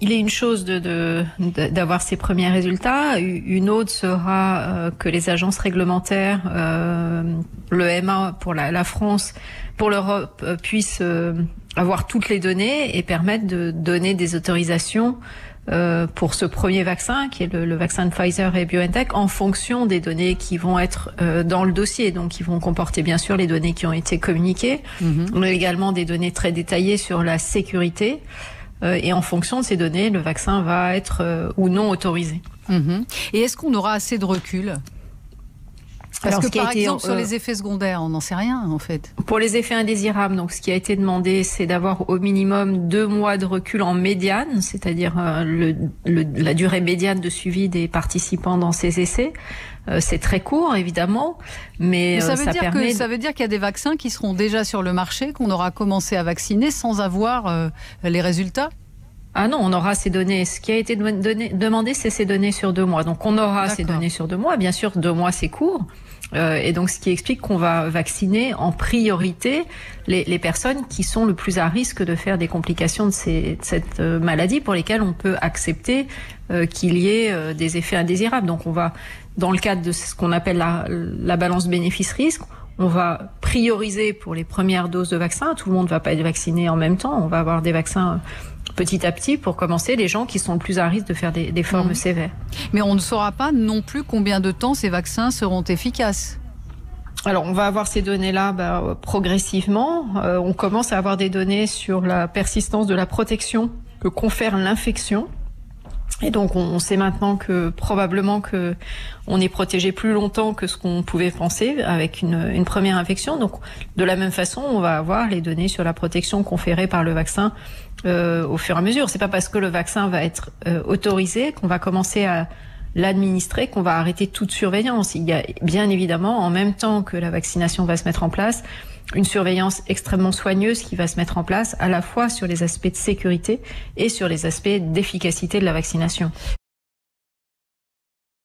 il est une chose d'avoir ces premiers résultats. Une autre sera que les agences réglementaires, le MA pour la France, pour l'Europe, puissent avoir toutes les données et permettre de donner des autorisations pour ce premier vaccin, qui est le vaccin de Pfizer et BioNTech, en fonction des données qui vont être dans le dossier. Donc, qui vont comporter bien sûr les données qui ont été communiquées, mais également des données très détaillées sur la sécurité. Et en fonction de ces données, le vaccin va être ou non autorisé. Et est-ce qu'on aura assez de recul ? Parce que par exemple, sur les effets secondaires, on n'en sait rien en fait. Pour les effets indésirables, donc ce qui a été demandé, c'est d'avoir au minimum 2 mois de recul en médiane, c'est-à-dire la durée médiane de suivi des participants dans ces essais. C'est très court, évidemment, mais ça veut dire qu'il y a des vaccins qui seront déjà sur le marché, qu'on aura commencé à vacciner sans avoir les résultats ? Ah non, on aura ces données. Ce qui a été demandé, c'est ces données sur 2 mois. Donc on aura ces données sur 2 mois. Bien sûr, 2 mois, c'est court. Et donc ce qui explique qu'on va vacciner en priorité les personnes qui sont le plus à risque de faire des complications de cette maladie, pour lesquelles on peut accepter qu'il y ait des effets indésirables. Donc on va, dans le cadre de ce qu'on appelle la balance bénéfice-risque, on va prioriser pour les premières doses de vaccin. Tout le monde ne va pas être vacciné en même temps. On va avoir des vaccins petit à petit pour commencer les gens qui sont le plus à risque de faire des formes sévères. Mais on ne saura pas non plus combien de temps ces vaccins seront efficaces. Alors on va avoir ces données-là progressivement. On commence à avoir des données sur la persistance de la protection que confère l'infection. Et donc on sait maintenant que probablement que on est protégé plus longtemps que ce qu'on pouvait penser avec une première infection. Donc de la même façon, on va avoir les données sur la protection conférée par le vaccin au fur et à mesure. C'est pas parce que le vaccin va être autorisé qu'on va commencer à l'administrer, qu'on va arrêter toute surveillance. Il y a bien évidemment, en même temps que la vaccination va se mettre en place, une surveillance extrêmement soigneuse qui va se mettre en place à la fois sur les aspects de sécurité et sur les aspects d'efficacité de la vaccination.